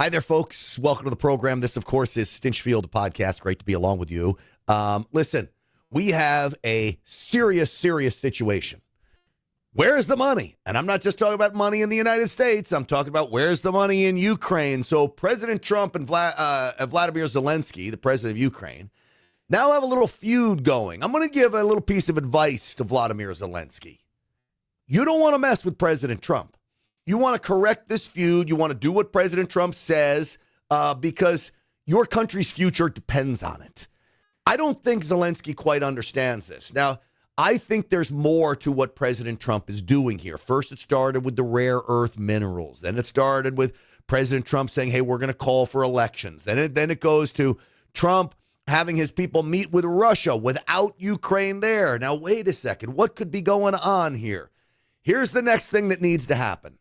Hi there, folks. Welcome to the program. This, of course, is Stinchfield, the podcast. Great to be along with you. Listen, we have a serious situation. Where's the money? And I'm not just talking about money in the United States. I'm talking about where's the money in Ukraine. So President Trump and Vladimir Zelenskyy, the president of Ukraine, now have a little feud going. I'm going to give a little piece of advice to Vladimir Zelenskyy. You don't want to mess with President Trump. You want to correct this feud. You want to do what President Trump says because your country's future depends on it. I don't think Zelenskyy quite understands this. Now, I think there's more to what President Trump is doing here. First, it started with the rare earth minerals. Then it started with President Trump saying, hey, we're going to call for elections. Then it goes to Trump having his people meet with Russia without Ukraine there. Now, wait a second. What could be going on here? Here's the next thing that needs to happen.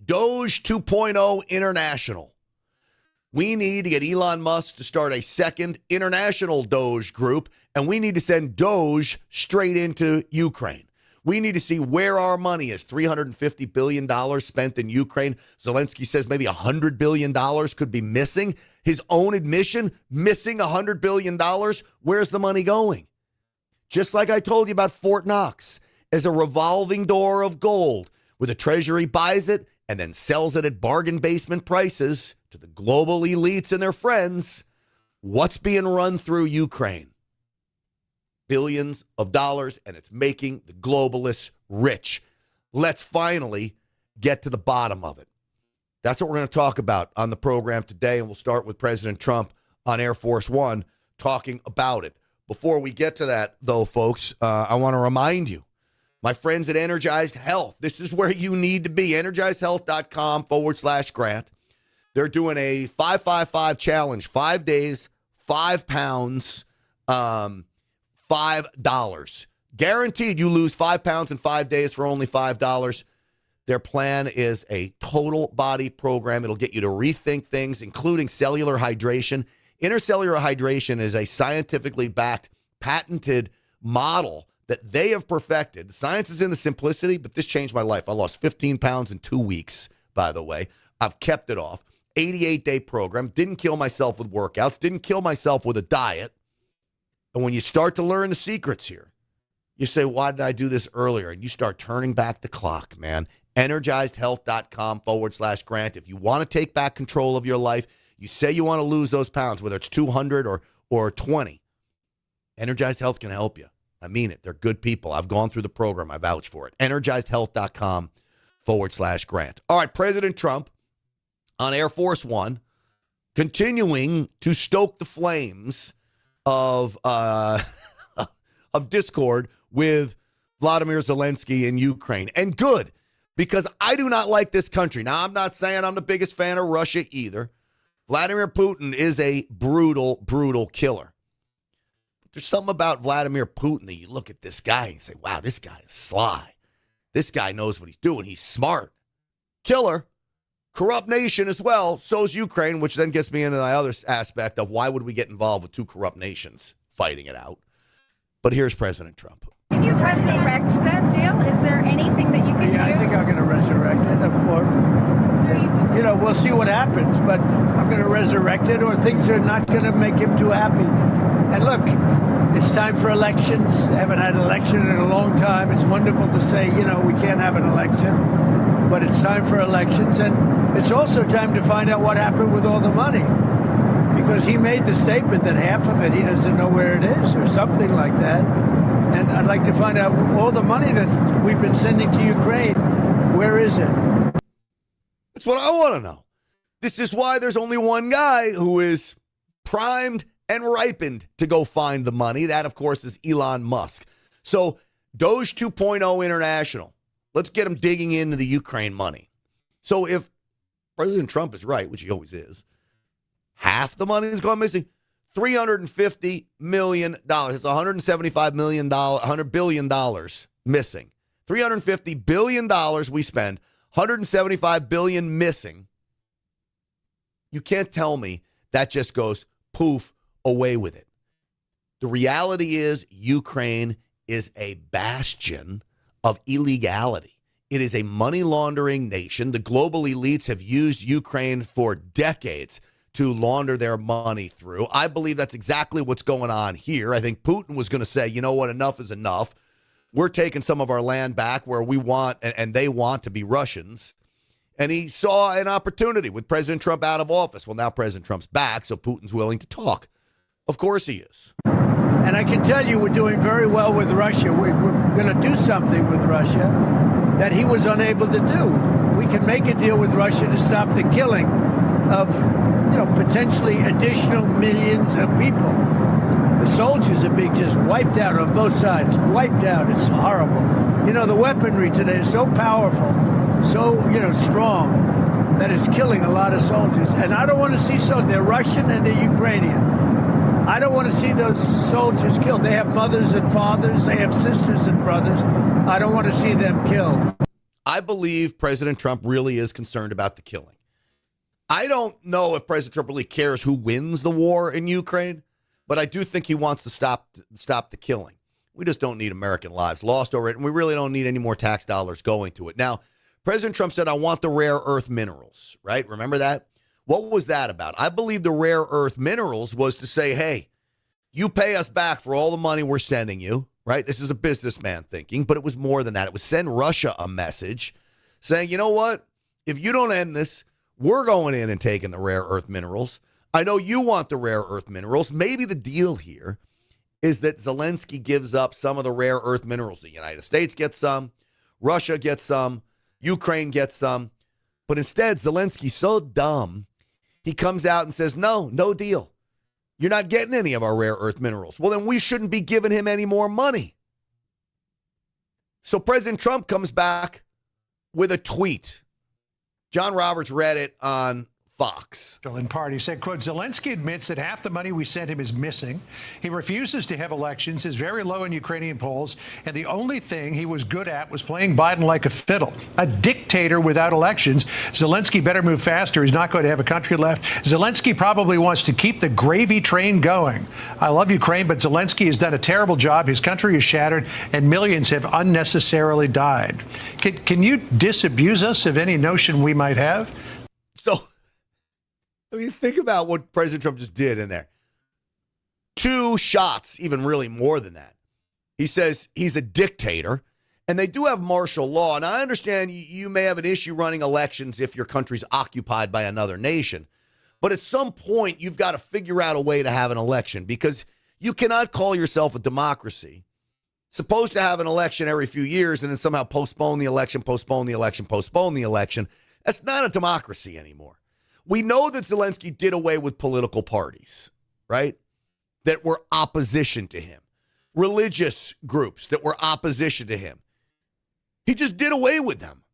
DOGE 2.0 International. We need to get Elon Musk to start a second international DOGE group, and we need to send DOGE straight into Ukraine. We need to see where our money is. $350 billion spent in Ukraine. Zelenskyy says maybe $100 billion could be missing. His own admission, missing $100 billion. Where's the money going? Just like I told you about Fort Knox, as a revolving door of gold, where the Treasury buys it and then sells it at bargain basement prices to the global elites and their friends. What's being run through Ukraine? Billions of dollars, and it's making the globalists rich. Let's finally get to the bottom of it. That's what we're going to talk about on the program today, and we'll start with President Trump on Air Force One talking about it. Before we get to that, though, folks, I want to remind you, my friends at Energized Health, this is where you need to be. EnergizedHealth.com/Grant. They're doing a 5-5-5 challenge, 5 days, 5 pounds, $5. Guaranteed you lose 5 pounds in 5 days for only $5. Their plan is a total body program. It'll get you to rethink things, including cellular hydration. Intercellular hydration is a scientifically backed, patented model that they have perfected. Science is in the simplicity, but this changed my life. I lost 15 pounds in 2 weeks, by the way. I've kept it off. 88-day program. Didn't kill myself with workouts. Didn't kill myself with a diet. And when you start to learn the secrets here, you say, why did I do this earlier? And you start turning back the clock, man. EnergizedHealth.com/Grant. If you want to take back control of your life, you say you want to lose those pounds, whether it's 200 or 20, Energized Health can help you. I mean it. They're good people. I've gone through the program. I vouch for it. EnergizedHealth.com/Grant. All right, President Trump on Air Force One, continuing to stoke the flames of discord with Vladimir Zelenskyy in Ukraine. And good, because I do not like this country. Now, I'm not saying I'm the biggest fan of Russia either. Vladimir Putin is a brutal, brutal killer. But there's something about Vladimir Putin that you look at this guy and you say, wow, this guy is sly. This guy knows what he's doing. He's smart. Killer. Corrupt nation as well. So's Ukraine, which then gets me into the other aspect of why would we get involved with two corrupt nations fighting it out. But here's President Trump. Can you resurrect that deal? Is there anything that you can do? I think I'm going to resurrect it. We'll see what happens, but I'm going to resurrect it, or things are not going to make him too happy. And look, it's time for elections. Haven't had an election in a long time. It's wonderful to say, we can't have an election, but it's time for elections. And it's also time to find out what happened with all the money, because he made the statement that half of it, he doesn't know where it is or something like that. And I'd like to find out all the money that we've been sending to Ukraine. Where is it? That's what I want to know. This is why there's only one guy who is primed and ripened to go find the money. That, of course, is Elon Musk. So DOGE 2.0 International. Let's get him digging into the Ukraine money. So if President Trump is right, which he always is, half the money is gone missing. $350 million. It's $175 million, $100 billion missing. $350 billion we spend, $175 billion missing. You can't tell me that just goes poof away with it. The reality is Ukraine is a bastion of illegality. It is a money laundering nation. The global elites have used Ukraine for decades to launder their money through. I believe that's exactly what's going on here. I think Putin was going to say, you know what, enough is enough. We're taking some of our land back where we want, and they want to be Russians. And he saw an opportunity with President Trump out of office. Well, now President Trump's back, so Putin's willing to talk. Of course he is. And I can tell you we're doing very well with Russia. We're going to do something with Russia that he was unable to do. We can make a deal with Russia to stop the killing of, potentially additional millions of people. The soldiers are being just wiped out on both sides, wiped out. It's horrible. The weaponry today is so powerful, so, strong, that it's killing a lot of soldiers. And I don't want to see they're Russian and they're Ukrainian. I don't want to see those soldiers killed. They have mothers and fathers. They have sisters and brothers. I don't want to see them killed. I believe President Trump really is concerned about the killing. I don't know if President Trump really cares who wins the war in Ukraine, but I do think he wants to stop the killing. We just don't need American lives lost over it, and we really don't need any more tax dollars going to it. Now, President Trump said, I want the rare earth minerals, right? Remember that? What was that about? I believe the rare earth minerals was to say, hey, you pay us back for all the money we're sending you, right? This is a businessman thinking, but it was more than that. It was send Russia a message saying, you know what? If you don't end this, we're going in and taking the rare earth minerals. I know you want the rare earth minerals. Maybe the deal here is that Zelenskyy gives up some of the rare earth minerals. The United States gets some, Russia gets some, Ukraine gets some. But instead, Zelensky's so dumb, he comes out and says, no deal. You're not getting any of our rare earth minerals. Well, then we shouldn't be giving him any more money. So President Trump comes back with a tweet. John Roberts read it on Fox. In part, he said, quote, Zelenskyy admits that half the money we sent him is missing. He refuses to have elections, is very low in Ukrainian polls, and the only thing he was good at was playing Biden like a fiddle. A dictator without elections. Zelenskyy better move faster. He's not going to have a country left. Zelenskyy probably wants to keep the gravy train going. I love Ukraine, but Zelenskyy has done a terrible job. His country is shattered, and millions have unnecessarily died. Can you disabuse us of any notion we might have? So, I mean, think about what President Trump just did in there. 2 shots, even really more than that. He says he's a dictator, and they do have martial law. And I understand you may have an issue running elections if your country's occupied by another nation. But at some point, you've got to figure out a way to have an election because you cannot call yourself a democracy. Supposed to have an election every few years and then somehow postpone the election, postpone the election, postpone the election. That's not a democracy anymore. We know that Zelenskyy did away with political parties, right, that were opposition to him, religious groups that were opposition to him. He just did away with them.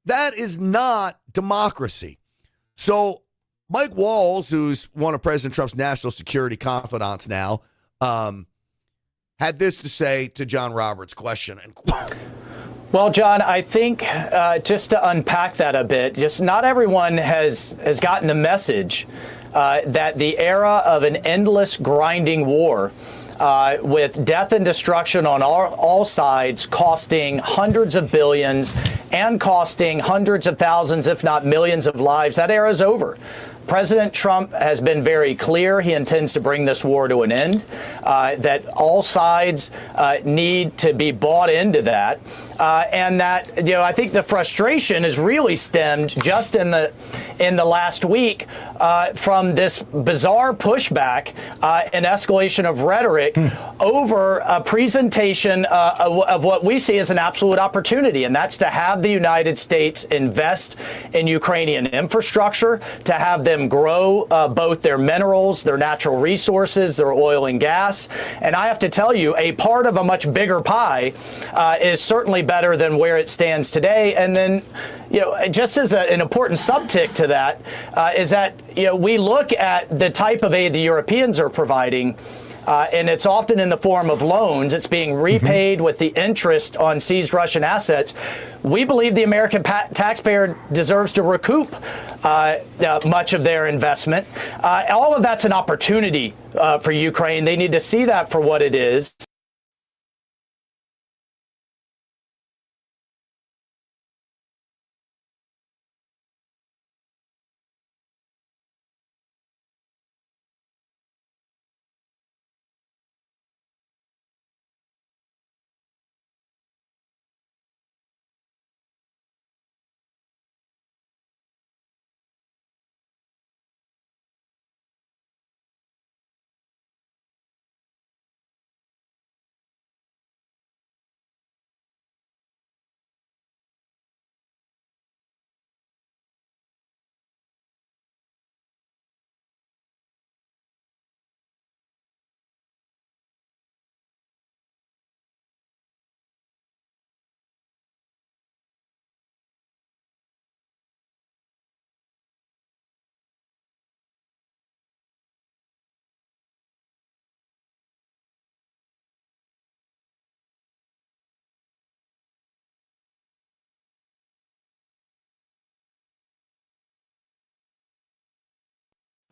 That is not democracy. So Mike Walls, who's one of President Trump's national security confidants now, had this to say to John Roberts' question. Well, John, I think just to unpack that a bit, just not everyone has gotten the message that the era of an endless grinding war with death and destruction on all sides, costing hundreds of billions and costing hundreds of thousands, if not millions of lives, that era is over. President Trump has been very clear he intends to bring this war to an end, that all sides need to be bought into that, and that, I think the frustration is really stemmed just in the last week from this bizarre pushback and escalation of rhetoric over a presentation of what we see as an absolute opportunity, and that's to have the United States invest in Ukrainian infrastructure, to have them grow both their minerals, their natural resources, their oil and gas. And I have to tell you, a part of a much bigger pie is certainly better than where it stands today. And then, just as an important subtick to that is that, we look at the type of aid the Europeans are providing, and it's often in the form of loans. It's being repaid with the interest on seized Russian assets. We believe the American taxpayer deserves to recoup much of their investment. All of that's an opportunity for Ukraine. They need to see that for what it is.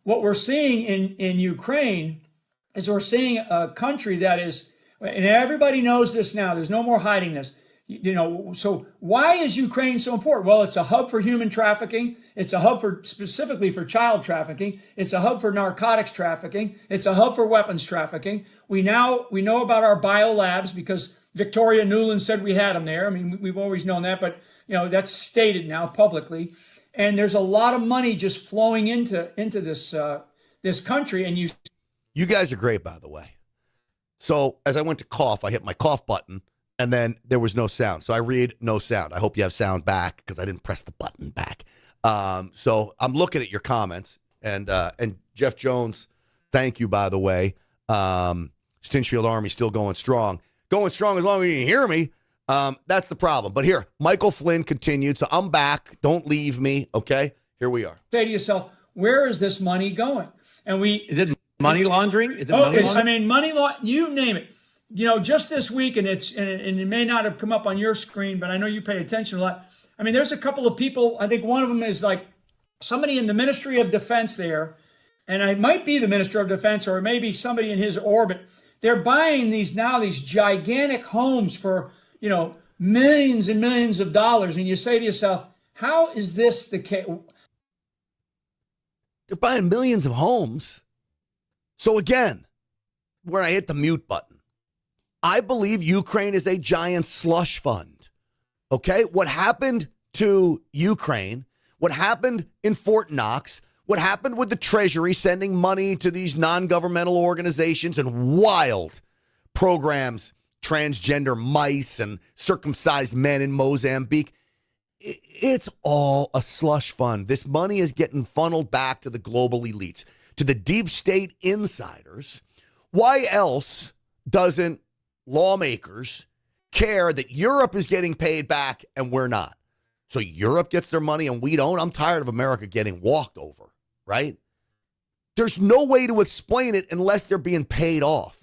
what we're seeing in Ukraine is we're seeing a country that is, and everybody knows this now, there's no more hiding this. So why is Ukraine so important? Well, it's a hub for human trafficking. It's a hub specifically for child trafficking. It's a hub for narcotics trafficking. It's a hub for weapons trafficking. We know about our biolabs because Victoria Nuland said we had them there. I mean, we've always known that, but that's stated now publicly. And there's a lot of money just flowing into this country. And you guys are great, by the way. So as I went to cough, I hit my cough button. And then there was no sound. So I read no sound. I hope you have sound back because I didn't press the button back. So I'm looking at your comments. And Jeff Jones, thank you, by the way. Stinchfield Army still going strong. Going strong as long as you can hear me. That's the problem. But here, Michael Flynn continued. So I'm back. Don't leave me. Okay? Here we are. Say to yourself, where is this money going? And Is it money laundering? Is it money laundering? I mean, money laundering, you name it. Just this week, and it may not have come up on your screen, but I know you pay attention a lot. I mean, there's a couple of people. I think one of them is like somebody in the Ministry of Defense there, and it might be the Minister of Defense or maybe somebody in his orbit. They're buying these gigantic homes for millions and millions of dollars, and you say to yourself, how is this the case? They're buying millions of homes. So again, where I hit the mute button. I believe Ukraine is a giant slush fund. Okay? What happened to Ukraine, what happened in Fort Knox, what happened with the Treasury sending money to these non-governmental organizations and wild programs, transgender mice and circumcised men in Mozambique, it's all a slush fund. This money is getting funneled back to the global elites, to the deep state insiders. Why else doesn't lawmakers care that Europe is getting paid back and we're not? So Europe gets their money and we don't. I'm tired of America getting walked over, right? There's no way to explain it unless they're being paid off.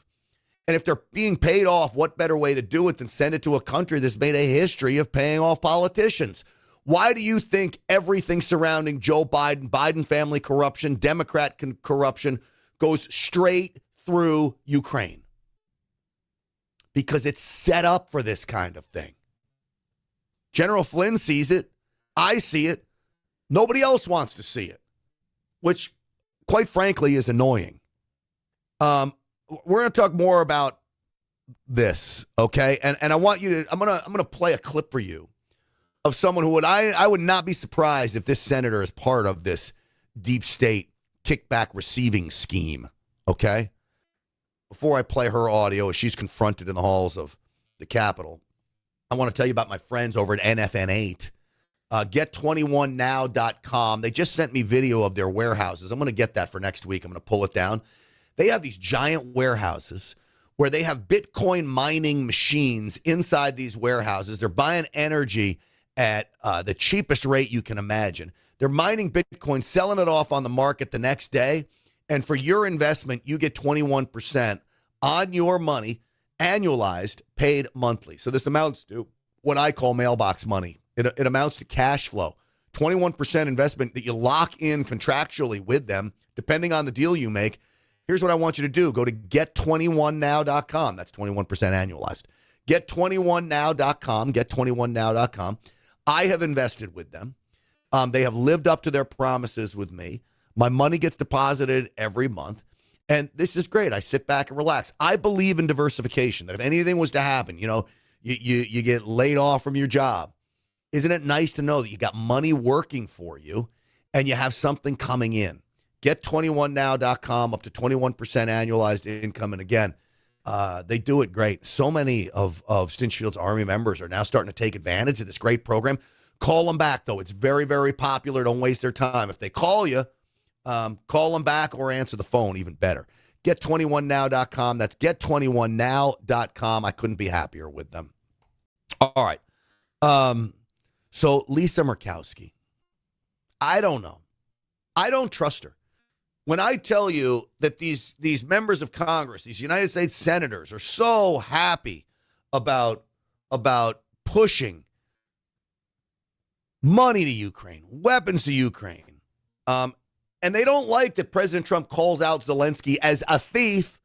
And if they're being paid off, what better way to do it than send it to a country that's made a history of paying off politicians? Why do you think everything surrounding Joe Biden, Biden family corruption, Democrat corruption goes straight through Ukraine? Because it's set up for this kind of thing. General Flynn sees it. I see it. Nobody else wants to see it, which, quite frankly, is annoying. We're going to talk more about this, okay? And I want you to. I'm gonna play a clip for you of someone who I would not be surprised if this senator is part of this deep state kickback receiving scheme, okay? Before I play her audio as she's confronted in the halls of the Capitol, I want to tell you about my friends over at NFN8. Get21now.com. They just sent me video of their warehouses. I'm going to get that for next week. I'm going to pull it down. They have these giant warehouses where they have Bitcoin mining machines inside these warehouses. They're buying energy at the cheapest rate you can imagine. They're mining Bitcoin, selling it off on the market the next day. And for your investment, you get 21% on your money, annualized, paid monthly. So this amounts to what I call mailbox money. It amounts to cash flow. 21% investment that you lock in contractually with them, depending on the deal you make. Here's what I want you to do. Go to get21now.com. That's 21% annualized. Get21now.com. Get21now.com. I have invested with them. They have lived up to their promises with me. My money gets deposited every month, and this is great. I sit back and relax. I believe in diversification, that if anything was to happen, you get laid off from your job. Isn't it nice to know that you got money working for you and you have something coming in? Get21now.com, up to 21% annualized income. And again, they do it great. So many of Stinchfield's Army members are now starting to take advantage of this great program. Call them back, though. It's very, very popular. Don't waste their time. If they call you, call them back or answer the phone, even better. Get21now.com. That's get21now.com. I couldn't be happier with them. All right. So Lisa Murkowski, I don't know. I don't trust her. When I tell you that these members of Congress, these United States senators are so happy about pushing money to Ukraine, weapons to Ukraine, And they don't like that President Trump calls out Zelenskyy as a thief,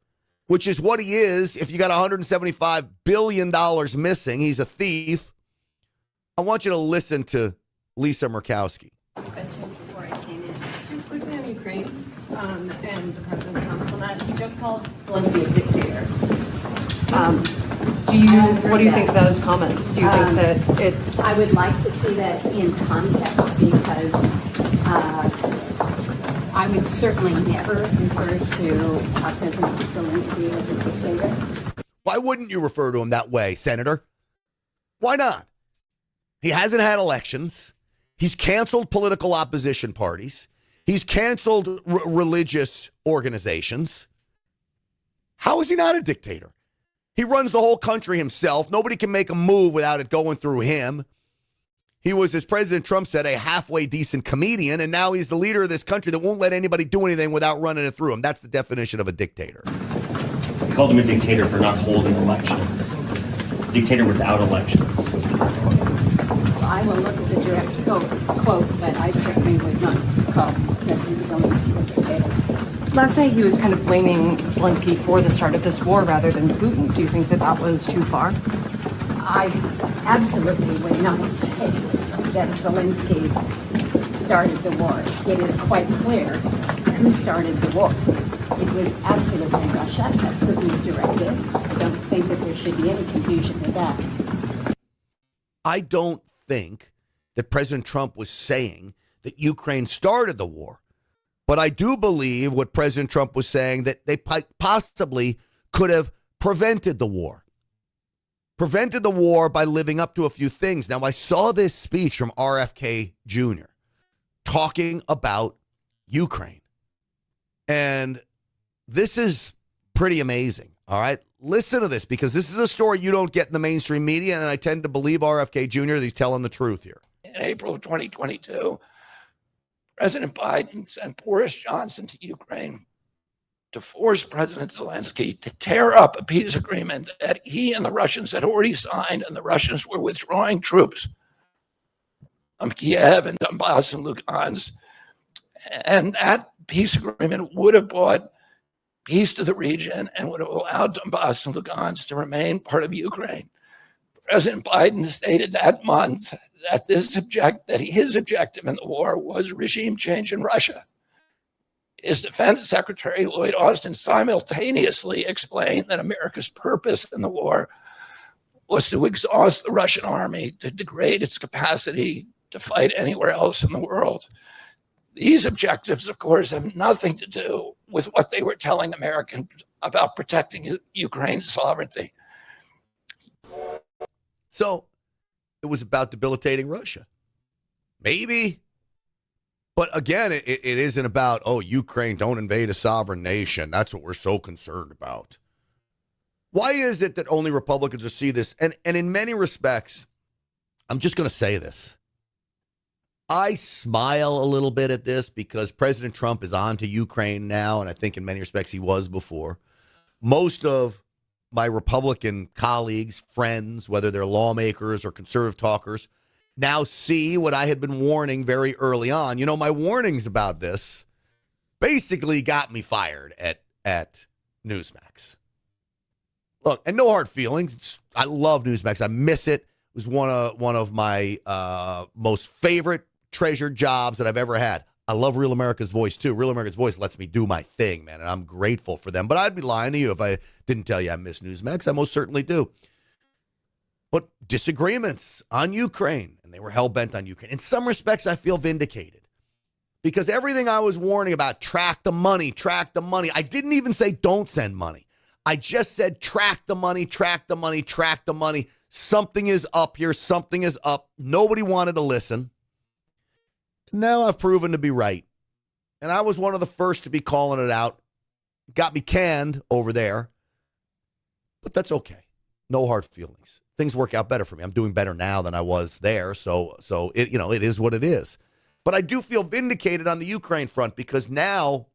which is what he is. If you got $175 billion missing, he's a thief. I want you to listen to Lisa Murkowski. Questions before I came in. Just quickly on Ukraine and the president's comments on that. He just called Zelenskyy a dictator. What do you think of those comments? Do you think that it? I would like to see that in context because I would certainly never refer to President Zelenskyy as a dictator. Why wouldn't you refer to him that way, Senator? Why not? He hasn't had elections. He's canceled political opposition parties. He's canceled religious organizations. How is he not a dictator? He runs the whole country himself. Nobody can make a move without it going through him. He was, as President Trump said, a halfway decent comedian, and now he's the leader of this country that won't let anybody do anything without running it through him. That's the definition of a dictator. He called him a dictator for not holding elections. Dictator without elections was the correct quote. I will look at the direct quote, but I certainly would not call President Zelenskyy a dictator. Last night he was kind of blaming Zelenskyy for the start of this war rather than Putin. Do you think that that was too far? I absolutely would not say that Zelenskyy started the war. It is quite clear who started the war. It was absolutely Russia at Putin's directive. I don't think that there should be any confusion with that. I don't think that President Trump was saying that Ukraine started the war. But I do believe what President Trump was saying, that they possibly could have prevented the war. Prevented the war by living up to a few things. Now, I saw this speech from RFK Jr. talking about Ukraine. And this is pretty amazing, all right? Listen to this, because this is a story you don't get in the mainstream media, and I tend to believe RFK Jr. that he's telling the truth here. In April of 2022, President Biden sent Boris Johnson to Ukraine to force President Zelenskyy to tear up a peace agreement that he and the Russians had already signed, and the Russians were withdrawing troops from Kiev and Donbass and Lugansk. And that peace agreement would have brought peace to the region and would have allowed Donbass and Lugansk to remain part of Ukraine. President Biden stated that month that his objective in the war was regime change in Russia. His Defense Secretary, Lloyd Austin, simultaneously explained that America's purpose in the war was to exhaust the Russian army, to degrade its capacity to fight anywhere else in the world. These objectives, of course, have nothing to do with what they were telling Americans about protecting Ukraine's sovereignty. So it was about debilitating Russia. Maybe. But again, it isn't about, oh, Ukraine, don't invade a sovereign nation. That's what we're so concerned about. Why is it that only Republicans will see this? And in many respects, I'm just going to say this. I smile a little bit at this because President Trump is on to Ukraine now, and I think in many respects he was before. Most of my Republican colleagues, friends, whether they're lawmakers or conservative talkers, now see what I had been warning very early on. You know, my warnings about this basically got me fired at Newsmax. Look, and no hard feelings. I love Newsmax. I miss it. It was one of my most favorite treasured jobs that I've ever had. I love Real America's Voice, too. Real America's Voice lets me do my thing, man, and I'm grateful for them. But I'd be lying to you if I didn't tell you I miss Newsmax. I most certainly do. But disagreements on Ukraine, and they were hell-bent on Ukraine. In some respects, I feel vindicated. Because everything I was warning about, track the money. I didn't even say don't send money. I just said track the money. Something is up here. Something is up. Nobody wanted to listen. Now I've proven to be right. And I was one of the first to be calling it out. Got me canned over there. But that's okay. No hard feelings. Things work out better for me. I'm doing better now than I was there. So it, it is what it is. But I do feel vindicated on the Ukraine front because now,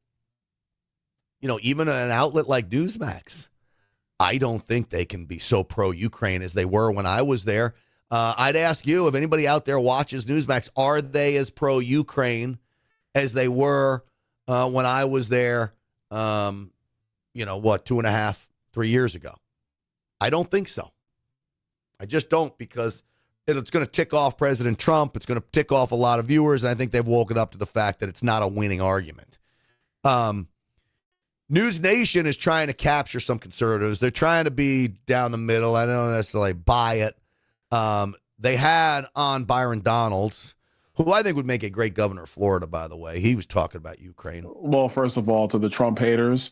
even an outlet like Newsmax, I don't think they can be so pro-Ukraine as they were when I was there. I'd ask you, if anybody out there watches Newsmax, are they as pro-Ukraine as they were when I was there, 2.5, 3 years ago? I don't think so. I just don't, because it's going to tick off President Trump. It's going to tick off a lot of viewers, and I think they've woken up to the fact that it's not a winning argument. News Nation is trying to capture some conservatives. They're trying to be down the middle. I don't necessarily buy it. They had on Byron Donalds, who I think would make a great governor of Florida, by the way. He was talking about Ukraine. Well, first of all, to the Trump haters,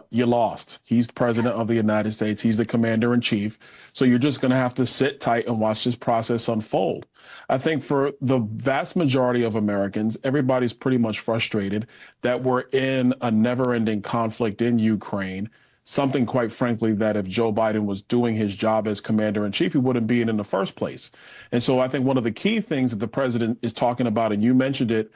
you lost. He's the president of the United States. He's the commander in chief. So you're just going to have to sit tight and watch this process unfold. I think for the vast majority of Americans, everybody's pretty much frustrated that we're in a never-ending conflict in Ukraine. Something, quite frankly, that if Joe Biden was doing his job as commander in chief, he wouldn't be in the first place. And so I think one of the key things that the president is talking about, and you mentioned it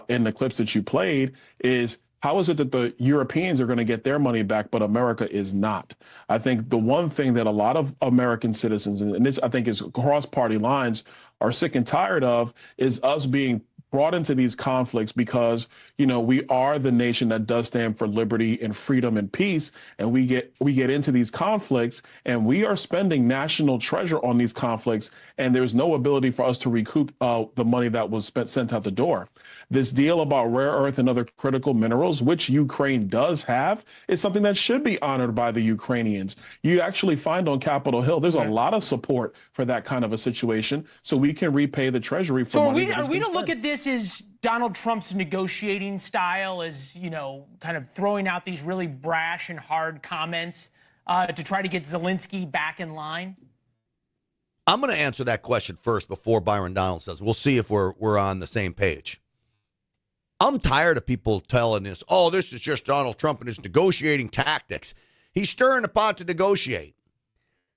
in the clips that you played, is how is it that the Europeans are going to get their money back, but America is not? I think the one thing that a lot of American citizens, and this I think is across party lines, are sick and tired of, is us being brought into these conflicts because, we are the nation that does stand for liberty and freedom and peace. And we get into these conflicts and we are spending national treasure on these conflicts. And there's no ability for us to recoup the money that was sent out the door. This deal about rare earth and other critical minerals, which Ukraine does have, is something that should be honored by the Ukrainians. You actually find on Capitol Hill, there's a lot of support for that kind of a situation, so we can repay the Treasury for money. So are we to look at this as Donald Trump's negotiating style, as, kind of throwing out these really brash and hard comments to try to get Zelenskyy back in line? I'm going to answer that question first before Byron Donalds does. We'll see if we're on the same page. I'm tired of people telling us, oh, this is just Donald Trump and his negotiating tactics. He's stirring the pot to negotiate.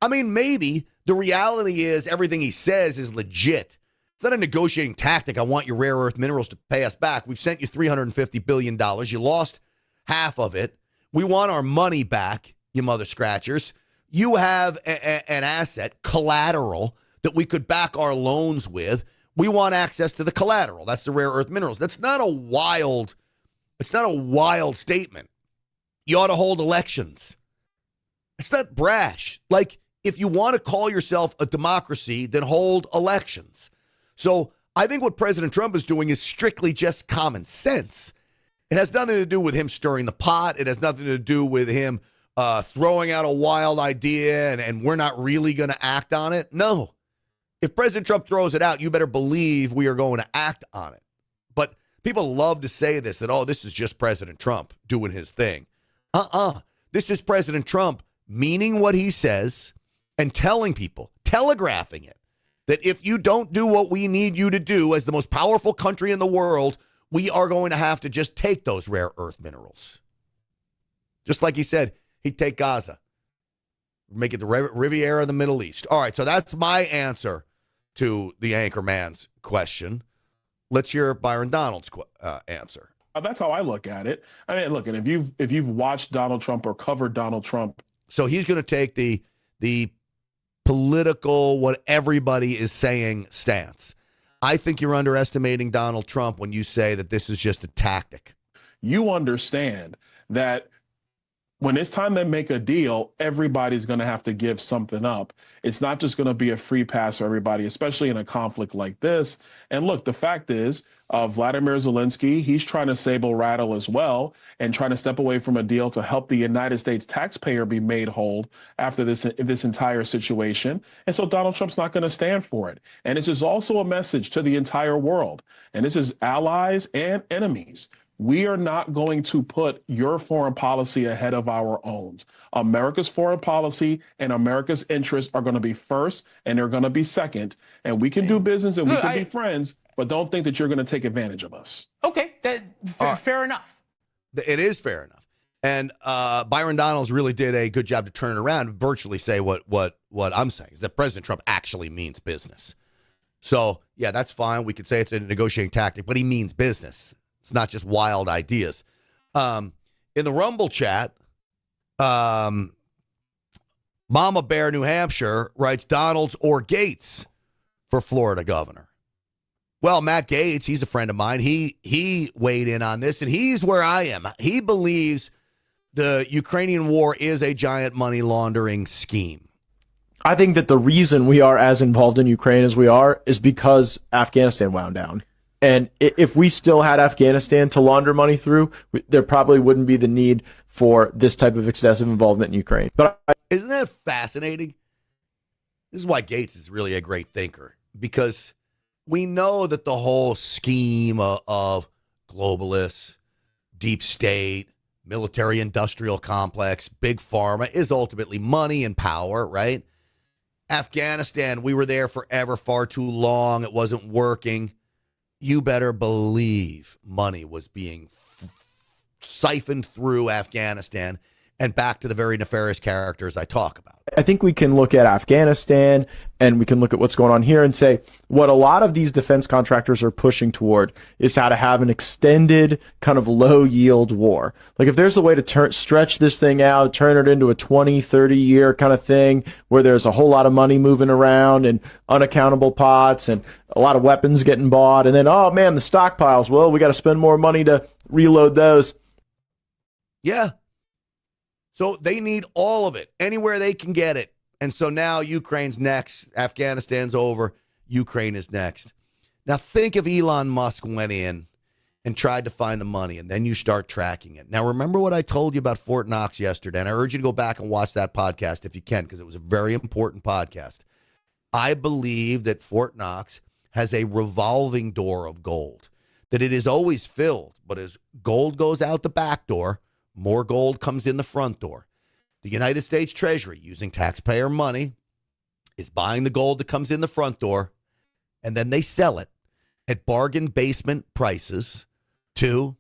I mean, maybe the reality is everything he says is legit. It's not a negotiating tactic. I want your rare earth minerals to pay us back. We've sent you $350 billion. You lost half of it. We want our money back, you mother scratchers. You have an asset, collateral, that we could back our loans with. We want access to the collateral. That's the rare earth minerals. It's not a wild statement. You ought to hold elections. It's not brash. Like, if you want to call yourself a democracy, then hold elections. So I think what President Trump is doing is strictly just common sense. It has nothing to do with him stirring the pot. It has nothing to do with him throwing out a wild idea and we're not really going to act on it. No. If President Trump throws it out, you better believe we are going to act on it. But people love to say this, that, oh, this is just President Trump doing his thing. This is President Trump meaning what he says and telling people, telegraphing it, that if you don't do what we need you to do as the most powerful country in the world, we are going to have to just take those rare earth minerals. Just like he said, he'd take Gaza, make it the Riviera of the Middle East. All right, so that's my answer to the anchorman's question. Let's hear Byron Donalds' answer. That's how I look at it. I mean, look, and if you've watched Donald Trump or covered Donald Trump, so he's going to take the political, what everybody is saying stance. I think you're underestimating Donald Trump when you say that this is just a tactic. You understand that when it's time to make a deal, everybody's going to have to give something up. It's not just going to be a free pass for everybody, especially in a conflict like this. And look, the fact is, Vladimir Zelenskyy, he's trying to sable rattle as well and trying to step away from a deal to help the United States taxpayer be made whole after this entire situation. And so Donald Trump's not going to stand for it. And this is also a message to the entire world. And this is allies and enemies. We are not going to put your foreign policy ahead of our own. America's foreign policy and America's interests are going to be first, and they're going to be second. And we can do business and we can be friends, but don't think that you're going to take advantage of us. Okay, fair enough. It is fair enough. And Byron Donalds really did a good job to turn it around and virtually say what I'm saying, is that President Trump actually means business. So, yeah, that's fine. We could say it's a negotiating tactic, but he means business. It's not just wild ideas. In the Rumble chat, Mama Bear, New Hampshire, writes Donalds or Gates for Florida governor. Well, Matt Gaetz, he's a friend of mine. He weighed in on this, and he's where I am. He believes the Ukrainian war is a giant money laundering scheme. I think that the reason we are as involved in Ukraine as we are is because Afghanistan wound down. And if we still had Afghanistan to launder money through, there probably wouldn't be the need for this type of excessive involvement in Ukraine. But isn't that fascinating? This is why Gates is really a great thinker, because we know that the whole scheme of globalists, deep state, military-industrial complex, big pharma is ultimately money and power, right? Afghanistan, we were there forever, far too long. It wasn't working. You better believe money was being siphoned through Afghanistan and back to the very nefarious characters I talk about. I think we can look at Afghanistan and we can look at what's going on here and say what a lot of these defense contractors are pushing toward is how to have an extended kind of low yield war. Like if there's a way to stretch this thing out, turn it into a 20, 30 year kind of thing where there's a whole lot of money moving around and unaccountable pots and a lot of weapons getting bought. And then, oh man, the stockpiles, well, we got to spend more money to reload those. Yeah. So they need all of it, anywhere they can get it. And so now Ukraine's next. Afghanistan's over. Ukraine is next. Now think if Elon Musk went in and tried to find the money, and then you start tracking it. Now remember what I told you about Fort Knox yesterday, and I urge you to go back and watch that podcast if you can, because it was a very important podcast. I believe that Fort Knox has a revolving door of gold, that it is always filled, but as gold goes out the back door, more gold comes in the front door. The United States Treasury, using taxpayer money, is buying the gold that comes in the front door, and then they sell it at bargain basement prices to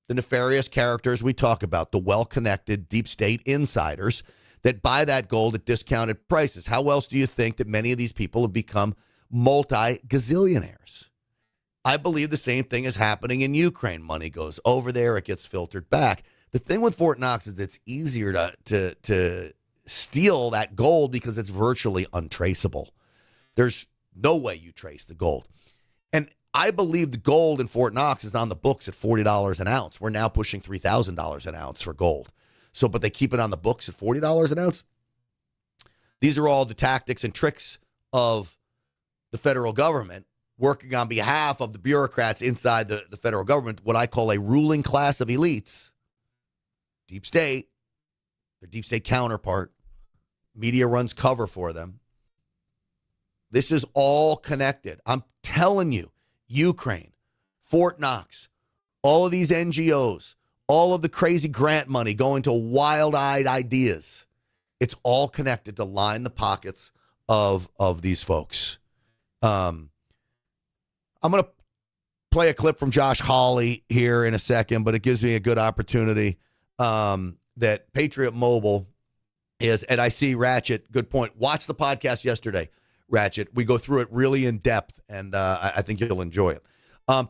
the nefarious characters we talk about, the well-connected deep state insiders that buy that gold at discounted prices. How else do you think that many of these people have become multi-gazillionaires? I believe the same thing is happening in Ukraine. Money goes over there, it gets filtered back. The thing with Fort Knox is it's easier to steal that gold because it's virtually untraceable. There's no way you trace the gold. And I believe the gold in Fort Knox is on the books at $40 an ounce. We're now pushing $3,000 an ounce for gold. So, but they keep it on the books at $40 an ounce. These are all the tactics and tricks of the federal government working on behalf of the bureaucrats inside the federal government, what I call a ruling class of elites. Deep state, their deep state counterpart. Media runs cover for them. This is all connected. I'm telling you, Ukraine, Fort Knox, all of these NGOs, all of the crazy grant money going to wild-eyed ideas. It's all connected to line the pockets of these folks. I'm going to play a clip from Josh Hawley here in a second, but it gives me a good opportunity. That Patriot Mobile is, and I see Ratchet, good point. Watch the podcast yesterday, Ratchet. We go through it really in depth, and I think you'll enjoy it.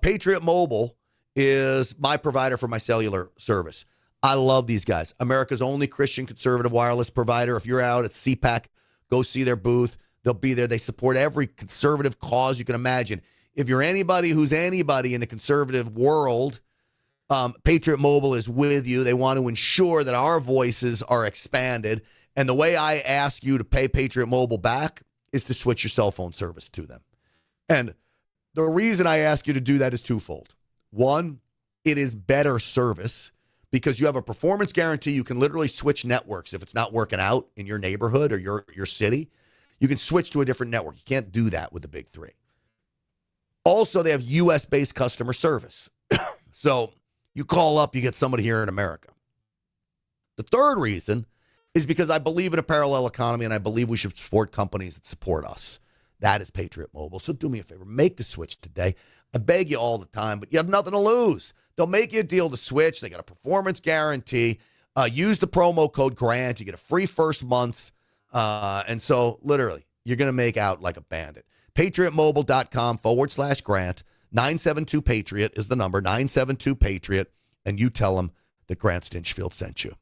Patriot Mobile is my provider for my cellular service. I love these guys. America's only Christian conservative wireless provider. If you're out at CPAC, go see their booth. They'll be there. They support every conservative cause you can imagine. If you're anybody who's anybody in the conservative world, Patriot Mobile is with you. They want to ensure that our voices are expanded. And the way I ask you to pay Patriot Mobile back is to switch your cell phone service to them. And the reason I ask you to do that is twofold. One, it is better service because you have a performance guarantee. You can literally switch networks if it's not working out in your neighborhood or your city. You can switch to a different network. You can't do that with the big three. Also, they have U.S.-based customer service. So you call up, you get somebody here in America. The third reason is because I believe in a parallel economy and I believe we should support companies that support us. That is Patriot Mobile. So do me a favor, make the switch today. I beg you all the time, but you have nothing to lose. They'll make you a deal to switch. They got a performance guarantee. Use the promo code GRANT. You get a free first month. And so literally, you're going to make out like a bandit. PatriotMobile.com/Grant. 972-PATRIOT is the number, 972-PATRIOT, and you tell them that Grant Stinchfield sent you.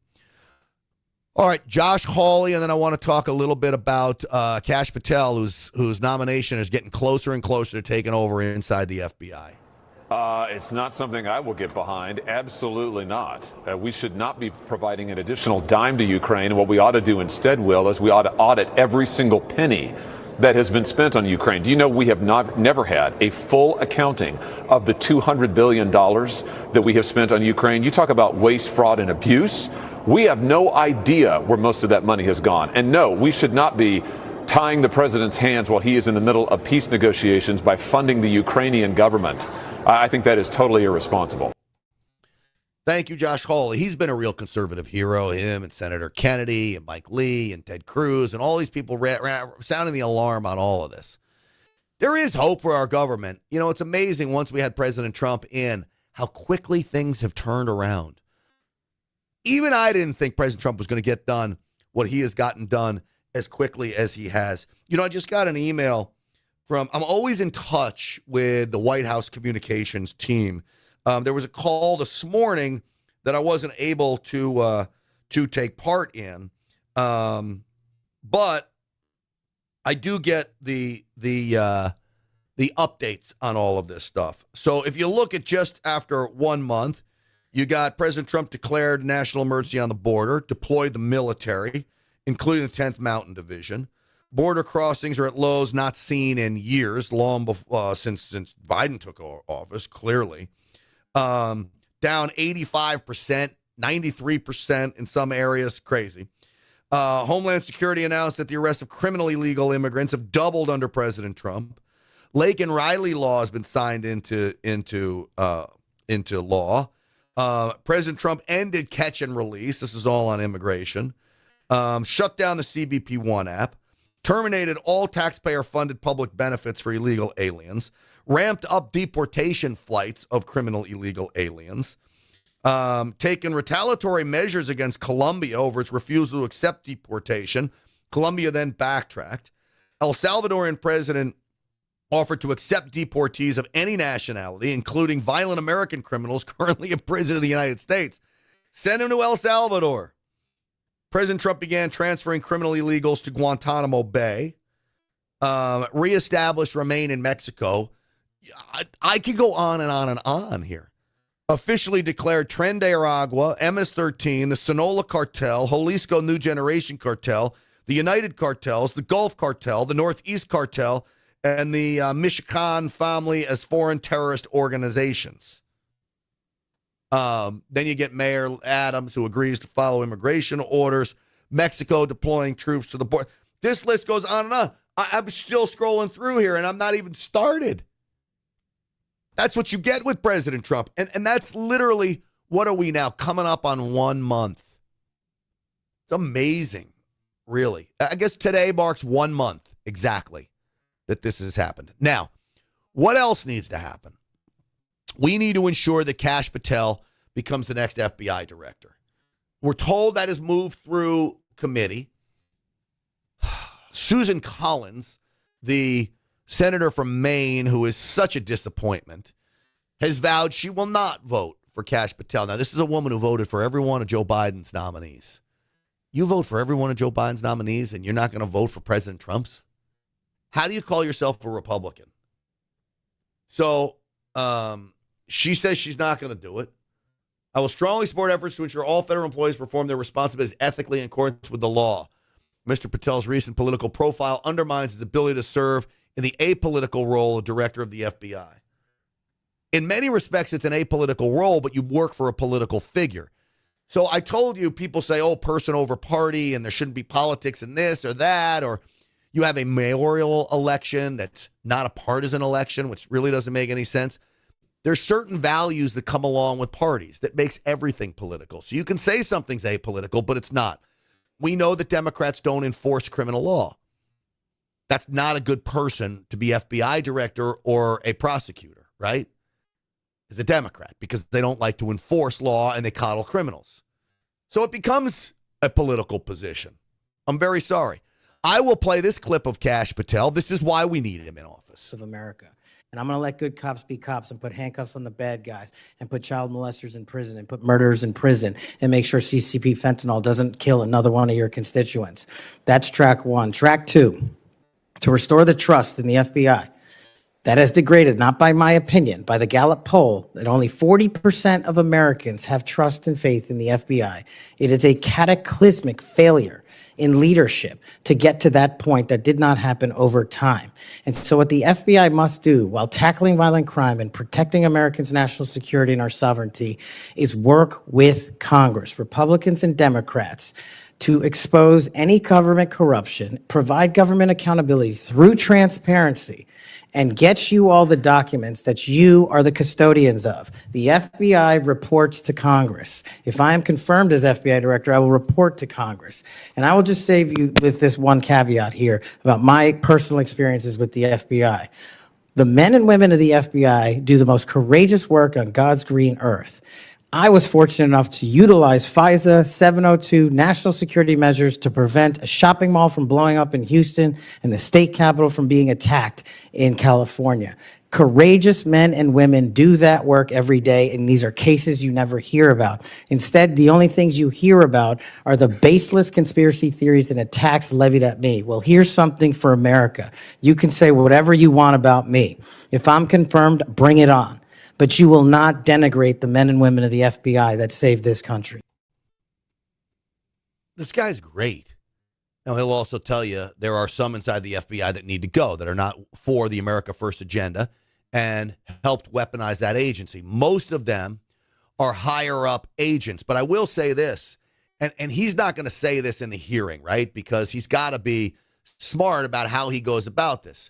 All right, Josh Hawley, and then I want to talk a little bit about Kash Patel, whose nomination is getting closer and closer to taking over inside the FBI. It's not something I will get behind. Absolutely not. We should not be providing an additional dime to Ukraine. What we ought to do instead, Will, is we ought to audit every single penny that has been spent on Ukraine. Do you know we have never had a full accounting of the $200 billion that we have spent on Ukraine? You talk about waste, fraud, and abuse. We have no idea where most of that money has gone. And no, we should not be tying the president's hands while he is in the middle of peace negotiations by funding the Ukrainian government. I think that is totally irresponsible. Thank you, Josh Hawley. He's been a real conservative hero, him and Senator Kennedy and Mike Lee and Ted Cruz and all these people sounding the alarm on all of this. There is hope for our government. You know, it's amazing once we had President Trump in how quickly things have turned around. Even I didn't think President Trump was going to get done what he has gotten done as quickly as he has. You know, I just got an email I'm always in touch with the White House communications team. There was a call this morning that I wasn't able to take part in, but I do get the updates on all of this stuff. So if you look at just after 1 month, you got President Trump declared national emergency on the border, deployed the military, including the 10th Mountain Division. Border crossings are at lows not seen in years, long before since Biden took office, clearly. Down 85%, 93% in some areas, crazy. Homeland Security announced that the arrests of criminally illegal immigrants have doubled under President Trump. Lake and Riley law has been signed into law. President Trump ended catch and release. This is all on immigration. Shut down the CBP One app. Terminated all taxpayer-funded public benefits for illegal aliens. Ramped up deportation flights of criminal illegal aliens. Taken retaliatory measures against Colombia over its refusal to accept deportation. Colombia then backtracked. El Salvadorian president offered to accept deportees of any nationality, including violent American criminals currently in prison in the United States. Send them to El Salvador. President Trump began transferring criminal illegals to Guantanamo Bay. Reestablished remain in Mexico. I could go on and on and on here. Officially declared Tren de Aragua, MS-13, the Sinaloa Cartel, Jalisco New Generation Cartel, the United Cartels, the Gulf Cartel, the Northeast Cartel, and the Michoacan family as foreign terrorist organizations. Then you get Mayor Adams, who agrees to follow immigration orders. Mexico deploying troops to the border. This list goes on and on. I'm still scrolling through here, and I'm not even started. That's what you get with President Trump. And that's literally, what are we now, coming up on 1 month? It's amazing, really. I guess today marks 1 month exactly that this has happened. Now, what else needs to happen? We need to ensure that Kash Patel becomes the next FBI director. We're told that has moved through committee. Susan Collins, the senator from Maine, who is such a disappointment, has vowed she will not vote for Kash Patel. Now, this is a woman who voted for every one of Joe Biden's nominees. You vote for every one of Joe Biden's nominees, and you're not going to vote for President Trump's? How do you call yourself a Republican? So, she says she's not going to do it. I will strongly support efforts to ensure all federal employees perform their responsibilities ethically in accordance with the law. Mr. Patel's recent political profile undermines his ability to serve in the apolitical role of director of the FBI. In many respects, it's an apolitical role, but you work for a political figure. So I told you, people say, oh, person over party, and there shouldn't be politics in this or that, or you have a mayoral election that's not a partisan election, which really doesn't make any sense. There's certain values that come along with parties that makes everything political. So you can say something's apolitical, but it's not. We know that Democrats don't enforce criminal law. That's not a good person to be FBI director or a prosecutor, right? As a Democrat, because they don't like to enforce law and they coddle criminals. So it becomes a political position. I'm very sorry. I will play this clip of Kash Patel. This is why we need him in office. Of America. and I'm going to let good cops be cops and put handcuffs on the bad guys and put child molesters in prison and put murderers in prison and make sure CCP fentanyl doesn't kill another one of your constituents. That's track one. Track two, to restore the trust in the FBI. That has degraded, not by my opinion, by the Gallup poll, that only 40% of Americans have trust and faith in the FBI. It is a cataclysmic failure in leadership to get to that point that did not happen over time. And so what the FBI must do while tackling violent crime and protecting Americans' national security and our sovereignty is work with Congress, Republicans and Democrats, to expose any government corruption, provide government accountability through transparency, and get you all the documents that you are the custodians of. The FBI reports to Congress. If I am confirmed as FBI director, I will report to Congress. And I will just save you with this one caveat here about my personal experiences with the FBI. The men and women of the FBI do the most courageous work on God's green earth. I was fortunate enough to utilize FISA 702 national security measures to prevent a shopping mall from blowing up in Houston and the state capitol from being attacked in California. Courageous men and women do that work every day, and these are cases you never hear about. Instead, the only things you hear about are the baseless conspiracy theories and attacks levied at me. Well, here's something for America. You can say whatever you want about me. If I'm confirmed, bring it on. But you will not denigrate the men and women of the FBI that saved this country. This guy's great. Now, he'll also tell you there are some inside the FBI that need to go, that are not for the America First agenda and helped weaponize that agency. Most of them are higher up agents. But I will say this, and he's not going to say this in the hearing, right? Because he's got to be smart about how he goes about this.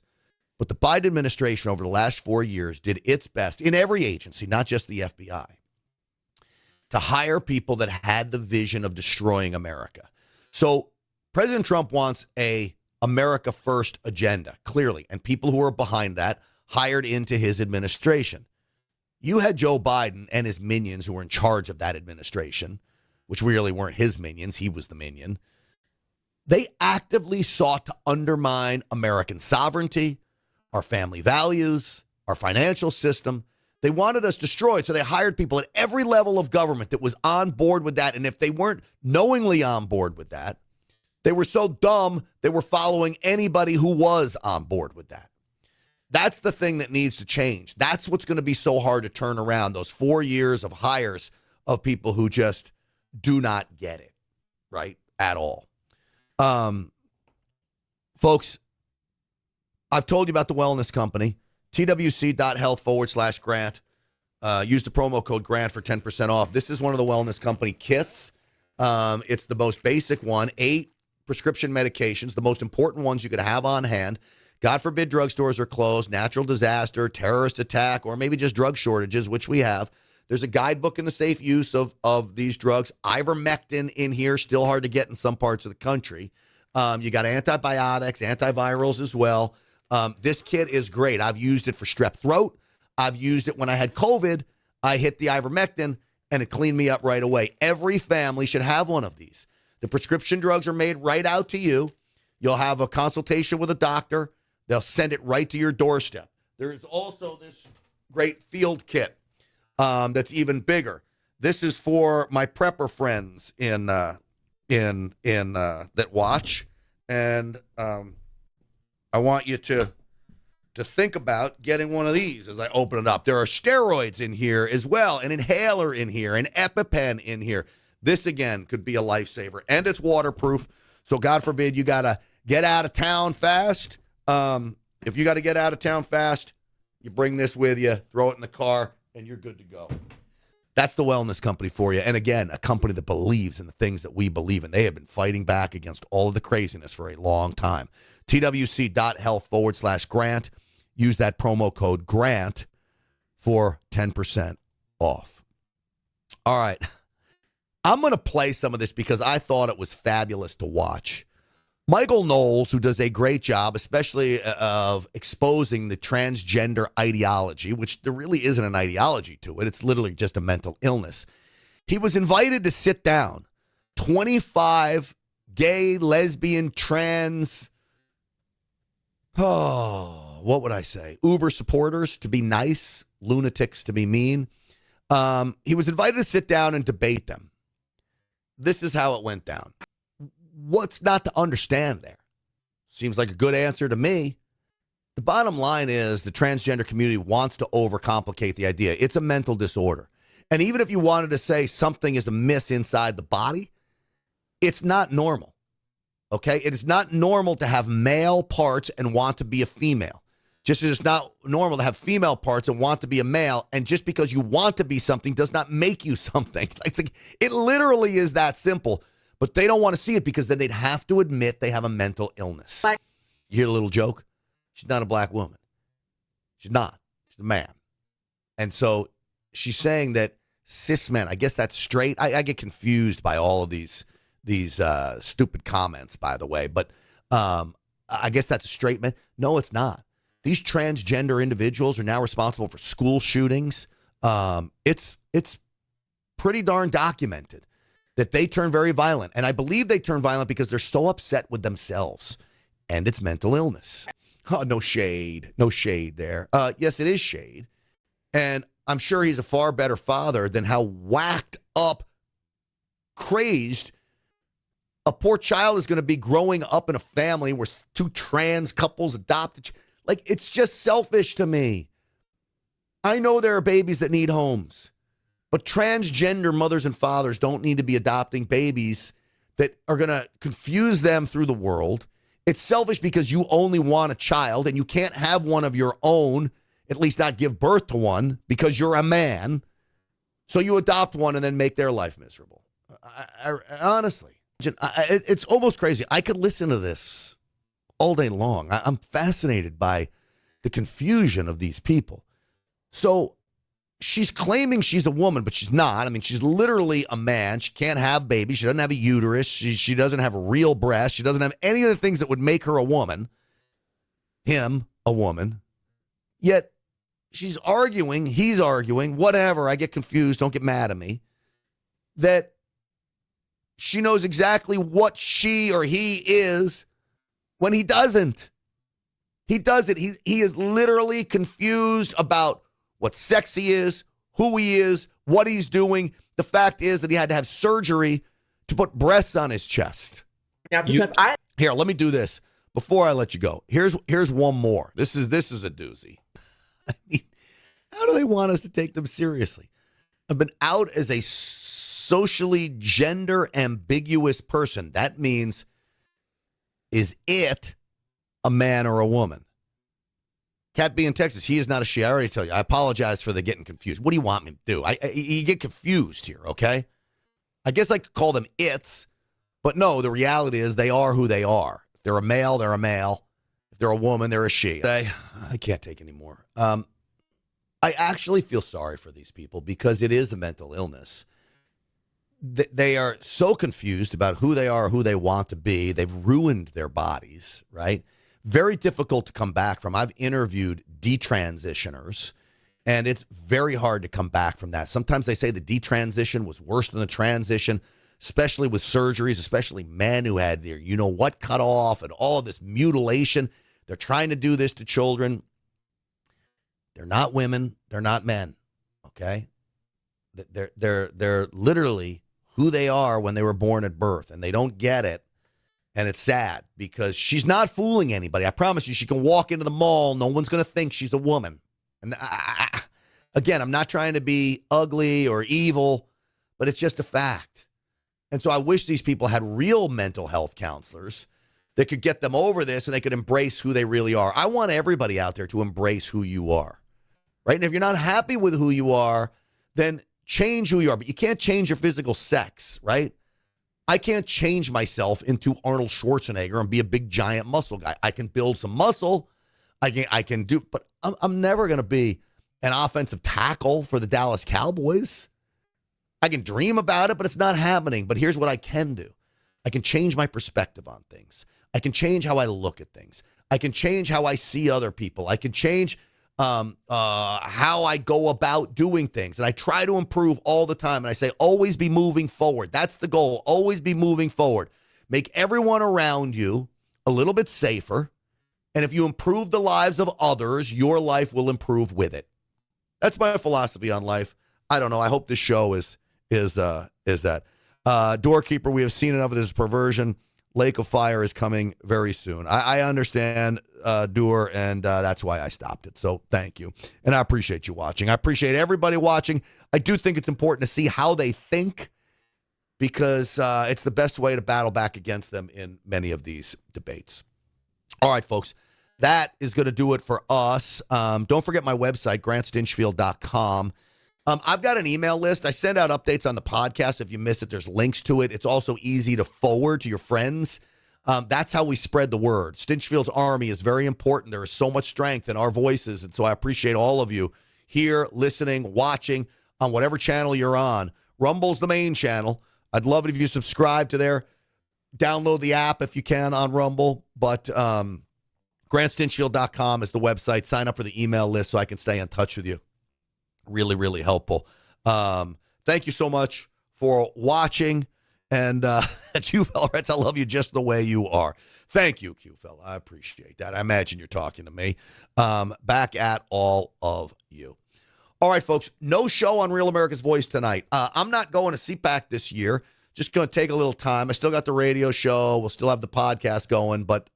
But the Biden administration over the last 4 years did its best in every agency, not just the FBI, to hire people that had the vision of destroying America. So President Trump wants a America First agenda, clearly, and people who are behind that hired into his administration. You had Joe Biden and his minions who were in charge of that administration, which really weren't his minions. He was the minion. They actively sought to undermine American sovereignty, our family values, our financial system. They wanted us destroyed, so they hired people at every level of government that was on board with that. And if they weren't knowingly on board with that, they were so dumb they were following anybody who was on board with that. That's the thing that needs to change. That's what's going to be so hard to turn around, those 4 years of hires of people who just do not get it, right, at all. Folks, I've told you about the wellness company, twc.health/grant. Use the promo code GRANT for 10% off. This is one of the wellness company kits. It's the most basic one, 8 prescription medications, the most important ones you could have on hand. God forbid drugstores are closed, natural disaster, terrorist attack, or maybe just drug shortages, which we have. There's a guidebook in the safe use of these drugs. Ivermectin in here, still hard to get in some parts of the country. You got antibiotics, antivirals as well. This kit is great. I've used it for strep throat. I've used it when I had COVID. I hit the ivermectin and it cleaned me up right away. Every family should have one of these. The prescription drugs are made right out to you. You'll have a consultation with a doctor. They'll send it right to your doorstep. There is also this great field kit that's even bigger. This is for my prepper friends in that watch, and I want you to think about getting one of these as I open it up. There are steroids in here as well, an inhaler in here, an EpiPen in here. This, again, could be a lifesaver. And it's waterproof, so God forbid you got to get out of town fast. If you got to get out of town fast, you bring this with you, throw it in the car, and you're good to go. That's the wellness company for you. And again, a company that believes in the things that we believe in. They have been fighting back against all of the craziness for a long time. twc.health/grant. Use that promo code GRANT for 10% off. All right. I'm going to play some of this because I thought it was fabulous to watch. Michael Knowles, who does a great job, especially of exposing the transgender ideology, which there really isn't an ideology to it. It's literally just a mental illness. He was invited to sit down. 25 gay, lesbian, trans, what what would I say? Uber supporters to be nice, lunatics to be mean. He was invited to sit down and debate them. This is how it went down. What's not to understand there? Seems like a good answer to me. The bottom line is the transgender community wants to overcomplicate the idea. It's a mental disorder. And even if you wanted to say something is amiss inside the body, it's not normal. Okay? It is not normal to have male parts and want to be a female. Just as it's not normal to have female parts and want to be a male, and just because you want to be something does not make you something. It literally is that simple, but they don't want to see it because then they'd have to admit they have a mental illness. You hear a little joke? She's not a black woman. She's not. She's a man. And so she's saying that cis men, I guess that's straight. I get confused by all of these stupid comments, by the way, but I guess that's a straight man. No, it's not. These transgender individuals are now responsible for school shootings. It's pretty darn documented that they turn very violent. And I believe they turn violent because they're so upset with themselves. And it's mental illness. Oh, no shade. No shade there. Yes, it is shade. And I'm sure he's a far better father than how whacked up, crazed a poor child is going to be growing up in a family where two trans couples adopted. Like, it's just selfish to me. I know there are babies that need homes, but transgender mothers and fathers don't need to be adopting babies that are going to confuse them through the world. It's selfish because you only want a child and you can't have one of your own, at least not give birth to one, because you're a man. So you adopt one and then make their life miserable. Honestly, it's almost crazy. I could listen to this all day long. I'm fascinated by the confusion of these people. So she's claiming she's a woman, but she's not. I mean, she's literally a man. She can't have babies. She doesn't have a uterus. She doesn't have a real breast. She doesn't have any of the things that would make her a woman. Him, a woman. Yet she's arguing, he's arguing, whatever. I get confused. Don't get mad at me. That she knows exactly what she or he is when he doesn't. He doesn't. He is literally confused about what sex he is, who he is, what he's doing. The fact is that he had to have surgery to put breasts on his chest. Yeah, because Here, let me do this before I let you go. Here's one more. This is a doozy. I mean, how do they want us to take them seriously? I've been out as a socially gender ambiguous person. That means, is it a man or a woman? Cat B in Texas, he is not a she. I already tell you. I apologize for the getting confused. What do you want me to do? You get confused here, okay? I guess I could call them its, but no, the reality is they are who they are. If they're a male, they're a male. If they're a woman, they're a she. I can't take any more. I actually feel sorry for these people because it is a mental illness. They are so confused about who they are, who they want to be. They've ruined their bodies, right? Very difficult to come back from. I've interviewed detransitioners, and it's very hard to come back from that. Sometimes they say the detransition was worse than the transition, especially with surgeries, especially men who had their, you know what, cut off and all of this mutilation. They're trying to do this to children. They're not women. They're not men. Okay? They're literally who they are when they were born at birth, and they don't get it. And it's sad because she's not fooling anybody. I promise you, she can walk into the mall. No one's going to think she's a woman. And again, I'm not trying to be ugly or evil, but it's just a fact. And so I wish these people had real mental health counselors that could get them over this and they could embrace who they really are. I want everybody out there to embrace who you are, right? And if you're not happy with who you are, then change who you are. But you can't change your physical sex, right? I can't change myself into Arnold Schwarzenegger and be a big giant muscle guy. I can build some muscle. I can do, but I'm never going to be an offensive tackle for the Dallas Cowboys. I can dream about it, but it's not happening. But here's what I can do. I can change my perspective on things. I can change how I look at things. I can change how I see other people. I can change how I go about doing things. And I try to improve all the time. And I say, always be moving forward. That's the goal. Always be moving forward. Make everyone around you a little bit safer And if you improve the lives of others, your life will improve with it. That's my philosophy on life. I don't know. I hope this show is that. Doorkeeper, we have seen enough of this perversion. Lake of Fire is coming very soon. I understand, Door, and that's why I stopped it. So thank you. And I appreciate you watching. I appreciate everybody watching. I do think it's important to see how they think, because it's the best way to battle back against them in many of these debates. All right, folks. That is going to do it for us. Don't forget my website, GrantStinchfield.com. I've got an email list. I send out updates on the podcast. If you miss it, there's links to it. It's also easy to forward to your friends. That's how we spread the word. Stinchfield's Army is very important. There is so much strength in our voices, and so I appreciate all of you here listening, watching on whatever channel you're on. Rumble's the main channel. I'd love it if you subscribe to there. Download the app if you can on Rumble, but GrantStinchfield.com is the website. Sign up for the email list so I can stay in touch with you. Really, really helpful. Thank you so much for watching. And Q-Fella, I love you just the way you are. Thank you, Q-Fella. I appreciate that. I imagine you're talking to me. Back at all of you. All right, folks, no show on Real America's Voice tonight. I'm not going to CPAC this year. Just going to take a little time. I still got the radio show. We'll still have the podcast going, but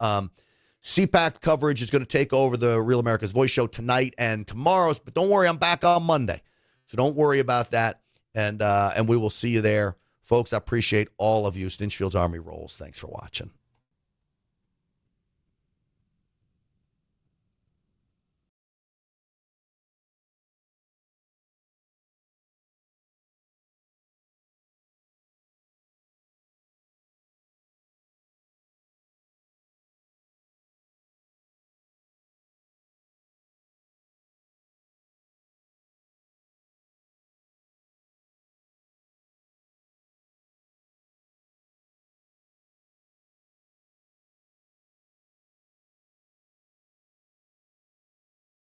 CPAC coverage is going to take over the Real America's Voice show tonight and tomorrow. But don't worry, I'm back on Monday. So don't worry about that. And we will see you there. Folks, I appreciate all of you. Stinchfield's Army rolls. Thanks for watching.